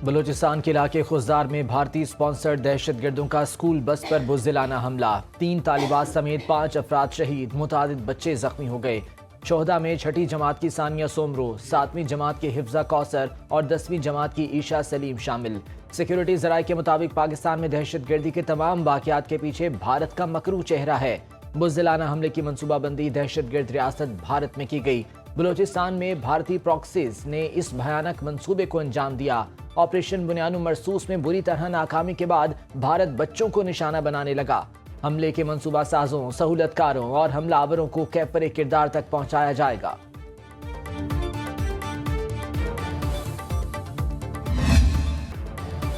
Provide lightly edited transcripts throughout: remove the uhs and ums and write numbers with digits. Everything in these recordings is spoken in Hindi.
बलूचिस्तान के इलाके खुजदार में भारतीय स्पॉन्सर्ड दहशतगर्दों का स्कूल बस पर बुज़दिलाना हमला। 3 तालिबात समेत 5 अफराद शहीद, मुतादिद बच्चे जख्मी हो गए। शोहदा में 6ठी जमात की सानिया सोमरो, 7वीं जमात की हिफ्जा कौसर और 10वीं जमात की ईशा सलीम शामिल। सिक्योरिटी जराये के मुताबिक पाकिस्तान में दहशतगर्दी के तमाम वाक़यात के पीछे भारत का मकरू चेहरा है। बुज़दिलाना हमले की मनसूबाबंदी दहशतगर्द रियासत भारत में की गई। बलूचिस्तान में भारतीय प्रॉक्सीज ने इस भयानक मंसूबे को अंजाम दिया। ऑपरेशन बुनियानु मरसूस में बुरी तरह नाकामी के बाद भारत बच्चों को निशाना बनाने लगा। हमले के मंसूबा साजों, सहूलतकारों और हमलावरों को कैफरे किरदार तक पहुंचाया जाएगा।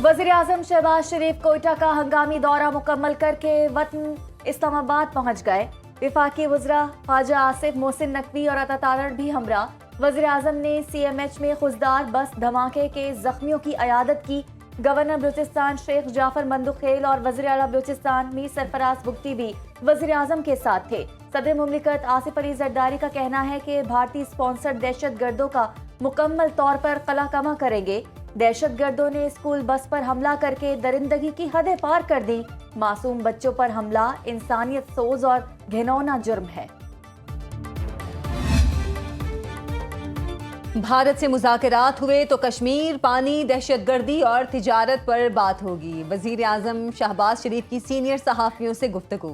वज़ीर-ए-आज़म शहबाज शरीफ कोयटा का हंगामी दौरा मुकम्मल करके वतन इस्लामाबाद पहुंच गए। विफाकी वज़रा ख्वाजा आसिफ मोहसिन नकवी और अता तारड़ भी हमरा। वज़ीर-ए-आज़म ने CMH में खुजदार बस धमाके के जख्मियों की अयादत की। गवर्नर बलूचिस्तान शेख जाफर मंदुखेल और वज़ीर आला बलूचिस्तान मीर सरफराज बुगटी भी वज़ीर-ए-आज़म के साथ थे। सदर मुमलिकत आसिफ अली जरदारी का कहना है कि भारतीय स्पॉन्सर्ड दहशतगर्दों का मुकम्मल तौर पर कलाकमा करेंगे। दहशतगर्दों ने स्कूल बस पर हमला करके दरिंदगी की हदें पार कर दी। मासूम बच्चों पर हमला इंसानियत सोज और घिनौना जुर्म है। भारत से मुज़ाकरात हुए तो कश्मीर, पानी, दहशतगर्दी और तिजारत पर बात होगी। वज़ीर आज़म शहबाज शरीफ की सीनियर सहाफ़ियों से गुफ्तगू।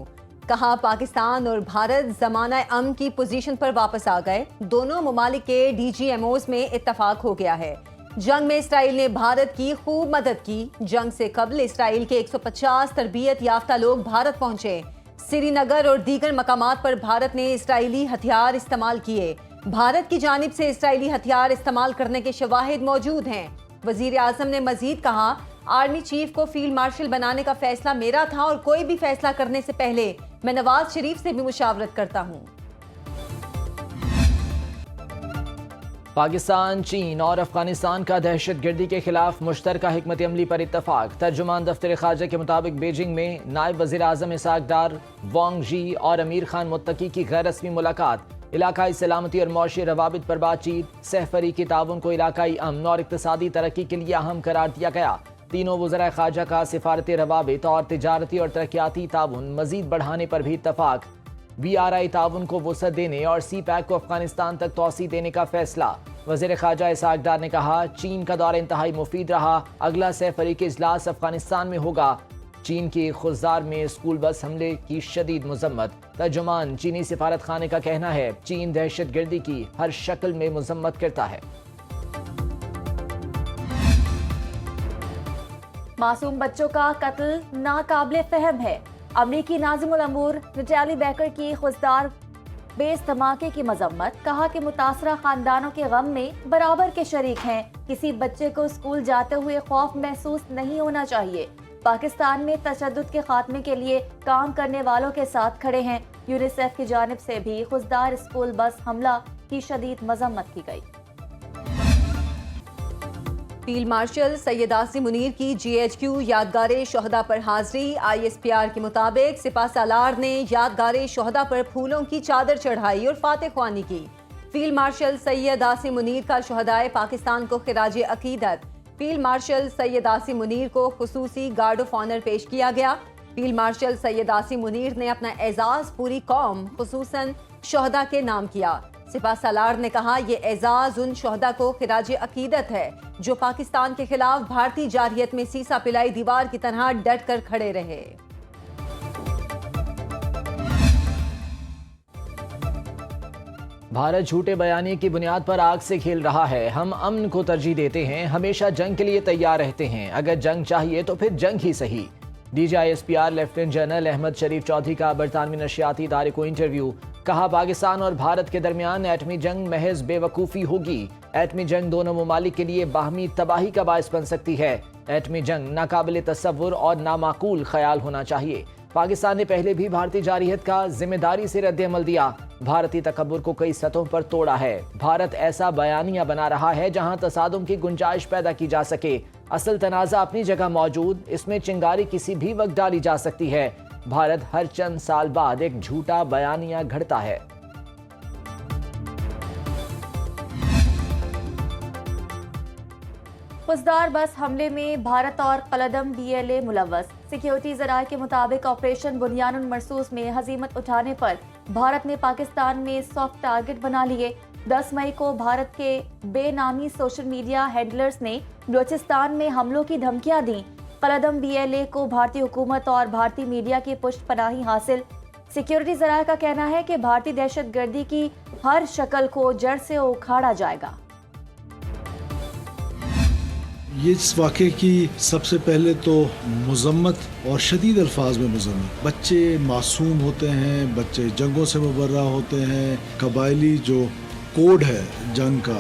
कहा पाकिस्तान और भारत ज़माना अमन की पोजीशन पर वापस आ गए। दोनों ममालिक के DGMOs में इत्तफाक हो गया है। जंग में इसराइल ने भारत की खूब मदद की। जंग से कबल इसराइल के 150 तरबियत याफ्ता लोग भारत पहुंचे। श्रीनगर और दीगर मकामात पर भारत ने इसराइली हथियार इस्तेमाल किए। भारत की जानिब से इसराइली हथियार इस्तेमाल करने के शवाहिद मौजूद हैं। वज़ीर आज़म ने मजीद कहा, आर्मी चीफ को फील्ड मार्शल बनाने का फैसला मेरा था और कोई भी फैसला करने से पहले मैं नवाज शरीफ से भी मुशावरत करता हूँ। पाकिस्तान, चीन और अफगानिस्तान का दहशतगर्दी के खिलाफ मुश्तरका हिकमत अमली पर इत्तफाक। तर्जुमान दफ्तर खारजा के मुताबिक बेजिंग में नायब वज़ीर आज़म इसाक डार, वांग जी और अमीर खान मुत्तकी की गैर रस्मी मुलाकात। इलाकाई सलामती और मौशी रवाबित पर बातचीत। सहफरीकी ताउन को इलाकाई अमन और इक़्तिसादी तरक्की के लिए अहम करार दिया गया। तीनों वज़राए खारजा का सिफारती रवाबित और तिजारती और तरक्याती ताउन मजीद बढ़ाने पर भी इत्तफाक। BRI ताउन को वसअत देने और CPAC को अफगानिस्तान तक तोसी देने का फैसला। वज़ीर खारजा इसाक डार ने कहा, चीन का दौरा इंतहाई मुफीद रहा। अगला सहफरीकी इजलास अफगानिस्तान में होगा। चीन की खुजदार में स्कूल बस हमले की शदीद मजम्मत। तर्जुमान चीनी सिफारत खाने का कहना है, चीन दहशतगर्दी की हर शक्ल में मजम्मत करता है। मासूम बच्चों का कत्ल नाकाबिले फहम है। अमरीकी नाज़िमुल अमूर नटाली बेकर की खुजदार बेस धमाके की मजम्मत। कहा कि मुतासरा खानदानों के गम में बराबर के शरीक हैं। किसी बच्चे को स्कूल जाते हुए खौफ महसूस नहीं होना चाहिए। पाकिस्तान में तशद्दुद के खात्मे के लिए काम करने वालों के साथ खड़े हैं। यूनिसेफ की जानिब से भी खुजदार स्कूल बस हमला की शदीद मजम्मत की गई। फील्ड मार्शल सैयद आसिम मुनीर की GHQ यादगार शोहदा पर हाजिरी। ISPR के मुताबिक सिपा सालार ने यादगार शोहदा पर फूलों की चादर चढ़ाई और फातह ख्वानी की। फील्ड मार्शल सैयद आसिम मुनीर का शोहदाए पाकिस्तान को खिराज अकीदत। फील्ड मार्शल सैयद आसिम मुनीर को खुसूसी गार्ड ऑफ ऑनर पेश किया गया। फील्ड मार्शल सैयद आसिम मुनीर ने अपना एजाज पूरी कौम खुसूसन शोहदा के नाम किया। सिपा सालार ने कहा, ये एजाज उन शोहदा को खिराज अकीदत है जो पाकिस्तान के खिलाफ भारतीय जारहियत में सीसा पिलाई दीवार की तरह डट कर खड़े रहे। भारत झूठे बयानी की बुनियाद पर आग से खेल रहा है। हम अमन को तरजीह देते हैं, हमेशा जंग के लिए तैयार रहते हैं। अगर जंग चाहिए तो फिर जंग ही सही। DGISPR लेफ्टिनेंट जनरल अहमद शरीफ चौधरी का बरतानवी नशियाती इदारे को इंटरव्यू। कहा, पाकिस्तान और भारत के दरमियान एटमी जंग महज बेवकूफ़ी होगी। एटमी जंग दोनों ममालिक के लिए बाहमी तबाही का बायस बन सकती है। एटमी जंग नाकाबिले तसव्वुर और नामाकूल ख्याल होना चाहिए। पाकिस्तान ने पहले भी भारतीय जारहियत का जिम्मेदारी से रद्द-ए-अमल दिया। भारतीय तकब्बुर को कई सतहों पर तोड़ा है। भारत ऐसा बयानिया बना रहा है जहां तसादुम की गुंजाइश पैदा की जा सके। असल तनाज़ा अपनी जगह मौजूद, इसमें चिंगारी किसी भी वक्त डाली जा सकती है। भारत हर चंद साल बाद एक झूठा बयानिया घड़ता है। पुजदार बस हमले में भारत और कलदम BLA मुलव्वस। सिक्योरिटी ज़राए के मुताबिक ऑपरेशन बुनियानुल मरसूस में हजीमत उठाने पर भारत ने पाकिस्तान में सॉफ्ट टारगेट बना लिए। 10 मई को भारत के बेनामी सोशल मीडिया हैंडलर्स ने बलूचिस्तान में हमलों की धमकियां दी। कलदम BLA को भारतीय हुकूमत और भारतीय मीडिया की पुष्ट पनाही हासिल। सिक्योरिटी ज़राए का कहना है कि भारतीय दहशतगर्दी की हर शक्ल को जड़ से उखाड़ा जाएगा। ये इस वाक़े की सबसे पहले तो मज़म्मत और शदीद अल्फाज में मज़म्मत। बच्चे मासूम होते हैं, बच्चे जंगों से मुबर्रा होते हैं। कबायली जो कोड है जंग का,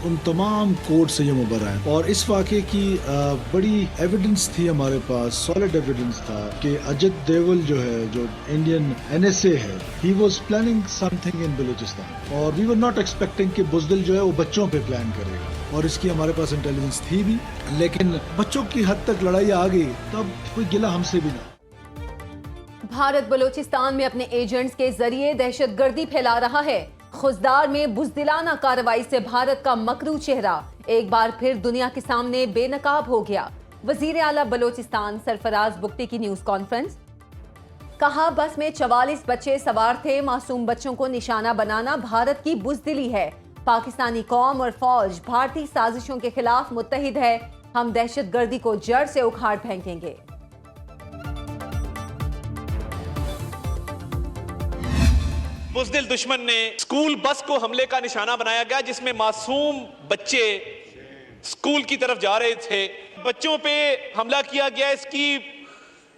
उन तमाम कोड से ये मुबर्रा है। और इस वाक़े की बड़ी एविडेंस थी हमारे पास, सॉलिड एविडेंस था कि अजित देवल जो है, जो इंडियन NSA है, he was planning something in Balochistan. और वी वर नॉट एक्सपेक्टिंग कि बुज़दिल जो है वो बच्चों पे प्लान करेगा, और इसकी हमारे पास इंटेलिजेंस थी भी। लेकिन बच्चों की हद तक लड़ाई आ गई, तब कोई गिला हमसे भी ना। भारत बलूचिस्तान में अपने एजेंट्स के जरिए दहशतगर्दी फैला रहा है। खुजदार में बुज़दिलाना कार्रवाई से भारत का मकरू चेहरा एक बार फिर दुनिया के सामने बेनकाब हो गया। वजीर आला बलूचिस्तान सरफराज बुगटी की न्यूज कॉन्फ्रेंस। कहा, बस में 44 बच्चे सवार थे। मासूम बच्चों को निशाना बनाना भारत की बुज़दिली है। पाकिस्तानी कौम और फौज भारतीय साजिशों के खिलाफ मुत्तहिद है। हम दहशतगर्दी को जड़ से उखाड़ फेंकेंगे। बुज़दिल दुश्मन ने स्कूल बस को हमले का निशाना बनाया गया, जिसमें मासूम बच्चे स्कूल की तरफ जा रहे थे। बच्चों पे हमला किया गया। इसकी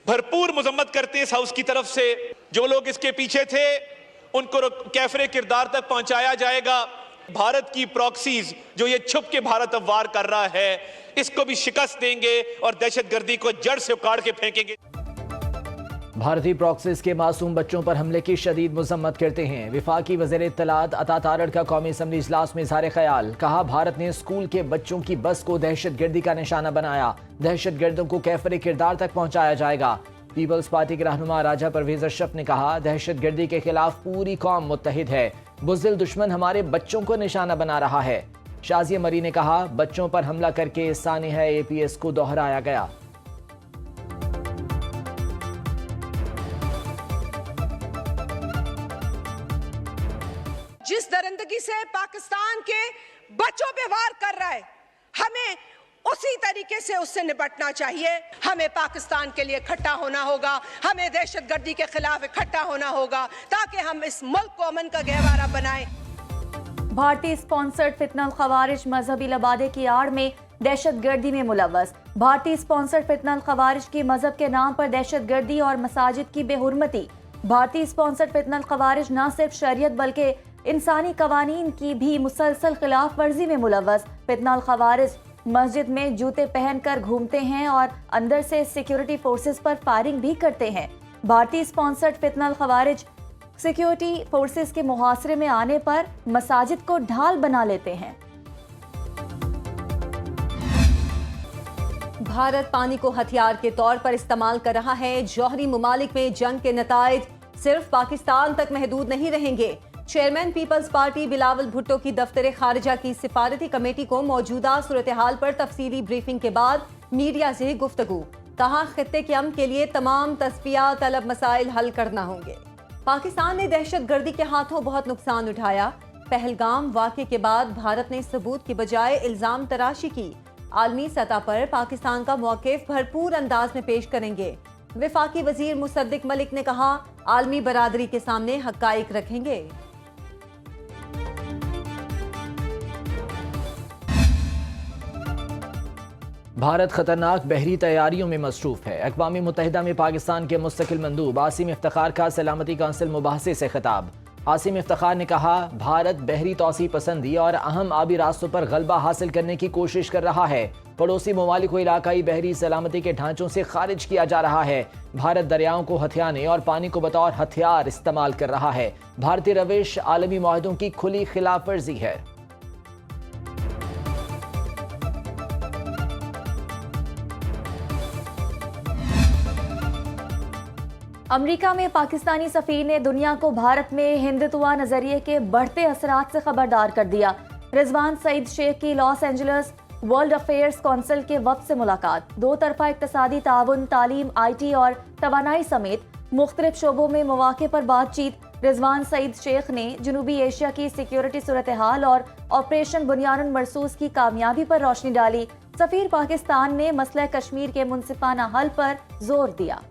भरपूर मजम्मत करते हैं इस हाउस की तरफ से। जो लोग इसके पीछे थे उनको कैफरे किरदार तक पहुंचाया जाएगा। भारत की प्रॉक्सीज जो ये छुप के भारत अब वार कर रहा है, इसको भी शिकस्त देंगे और दहशतगर्दी को जड़ से उखाड़ के फेंकेंगे। भारतीय प्रॉक्सीज के मासूम बच्चों पर हमले की शदीद मजम्मत करते हैं। विफाकी वज़ीर इत्तलात अता तारड़ का कौमी असम्बली इजलास में इज़हार ख्याल। कहा, भारत ने स्कूल के बच्चों की बस को दहशतगर्दी का निशाना बनाया। दहशतगर्दों को कैफरे किरदार तक पहुंचाया जाएगा। पीपल्स पार्टी के रहनुमा राजा परवेज अशरफ ने कहा, दहशतगर्दी के खिलाफ पूरी कौम मुत्तहिद है। बुज़दिल दुश्मन हमारे बच्चों को निशाना बना रहा है। शाजिया मरी ने कहा, बच्चों पर हमला करके सानिहा APS को दोहराया गया। जिस दरिंदगी से पाकिस्तान के बच्चों पे वार कर रहा है, हमें उसी तरीके से उससे निपटना चाहिए। हमें पाकिस्तान के लिए इकट्ठा होना होगा, हमें दहशतगर्दी के खिलाफ इकट्ठा होना होगा, ताकि हम इस मुल्क को अमन का गहवारा बनाएं। भारतीय स्पॉन्सर्ड फितनल खवारिज मजहबी लबादे की आड़ में दहशतगर्दी में मुलव्वस। भारतीय स्पॉन्सर्ड फितनल खवारिज की मजहब के नाम पर दहशतगर्दी और मसाजिद की बेहुरमती। भारतीय स्पॉन्सर्ड फितनल खवारिज न सिर्फ शरीयत बल्कि इंसानी कवानीन की भी मुसलसल खिलाफ वर्जी में मुलव्वस। फितनल खवारिज मस्जिद में जूते पहनकर घूमते हैं और अंदर से सिक्योरिटी फोर्सेस पर फायरिंग भी करते हैं। भारतीय स्पॉन्सर्ड फितनल खवारिज सिक्योरिटी फोर्सेस के मुहासरे में आने पर मसाजिद को ढाल बना लेते हैं। भारत पानी को हथियार के तौर पर इस्तेमाल कर रहा है। जौहरी मुमालिक में जंग के नताइज सिर्फ पाकिस्तान तक महदूद नहीं रहेंगे। Chairman People's party Bilawal Bhutto की दफ्तर खारिजा की सिफारती कमेटी को मौजूदा सूरत हाल पर तफसीली ब्रीफिंग के बाद मीडिया से गुफ्तगू। कहा, खित्ते के अमन के लिए तमाम तस्फिया तलब मसाइल हल करना होंगे। पाकिस्तान ने दहशतगर्दी के हाथों बहुत नुकसान उठाया। पहलगाम वाक़े के बाद भारत ने सबूत की बजाय इल्जाम तराशी की। आलमी सतह पर पाकिस्तान का मौक़िफ़ भरपूर अंदाज में पेश करेंगे। विफाकी वजीर मुसद्दिक मलिक ने कहा, आलमी बरादरी के सामने हक़ाइक़ रखेंगे। भारत खतरनाक बहरी तैयारियों में मसरूफ है। अक़वाम मुत्तहिदा में पाकिस्तान के मुस्तकिल मंदूब आसिम इफ्तिखार का सलामती काउंसिल मुबाहसे से खिताब। आसिम इफ्तिखार ने कहा, भारत बहरी तौसी पसंदी और अहम आबी रास्तों पर गलबा हासिल करने की कोशिश कर रहा है। पड़ोसी ममालिक को इलाकाई बहरी सलामती के ढांचों से खारिज किया जा रहा है। भारत दरियाओं को हथियाने और पानी को बतौर हथियार इस्तेमाल कर रहा है। भारतीय रविश आलमी मुआहदों की खुली खिलाफ वर्जी है। अमेरिका में पाकिस्तानी सफीर ने दुनिया को भारत में हिंदुत्व नजरिए के बढ़ते असरात से खबरदार कर दिया। रिजवान सईद शेख की Los Angeles world affairs council के वफ्द से मुलाकात, दो तरफा इक्तसादी ताउन, तालीम, IT और तवानाई समेत मुख्तलिफ शोबों में मौके पर बातचीत। रिजवान सईद शेख ने जनूबी एशिया की सिक्योरिटी सूरत हाल और ऑपरेशन बुनियानुल मरसूस की कामयाबी पर रोशनी डाली। सफीर पाकिस्तान ने मसला कश्मीर के मुनसिफाना हल पर जोर दिया।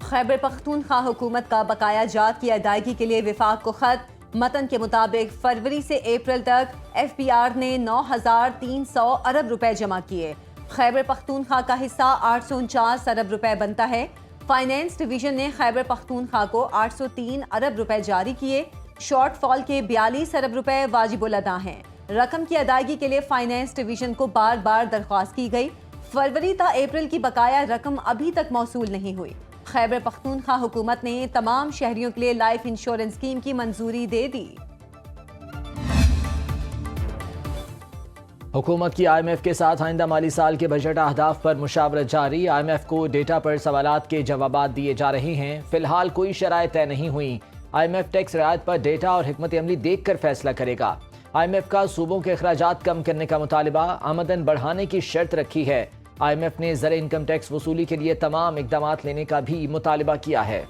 खैबर पख्तूनख्वा हुकूमत का बकाया जात की अदायगी के लिए विफाक को खत। मतन के मुताबिक फरवरी से अप्रैल तक FPR ने 9,300 अरब रुपए जमा किए। खैबर पख्तूनख्वा का हिस्सा 849 अरब रुपए बनता है। फाइनेंस डिवीजन ने खैबर पख्तूनख्वा को 803 अरब रुपए जारी किए। शॉर्टफॉल के 42 अरब रुपए वाजिबुल अदा हैं। रकम की अदायगी के लिए फाइनेंस डिवीजन को बार बार दरख्वास्त की गई। फरवरी ता अप्रैल की बकाया रकम अभी तक मौसूल नहीं हुई। खैबर पख्तूनख्वा हुकूमत ने तमाम शहरियों के लिए लाइफ इंश्योरेंस स्कीम की मंजूरी दे दी। हुकूमत की IMF के साथ आइंदा माली साल के बजट अहदाफ पर मुशावरत जारी। IMF को डेटा पर सवालात के जवाबात दिए जा रहे हैं। फिलहाल कोई शराइत तय नहीं हुई। IMF टैक्स रियायत पर डेटा और हिकमत अमली देख कर फैसला करेगा। IMF का सूबों के अखराजात कम करने का मुतालिबा, आमदन बढ़ाने की शर्त रखी है। IMF ने ज़र इनकम टैक्स वसूली के लिए तमाम इकदाम लेने का भी मुतालिबा किया है।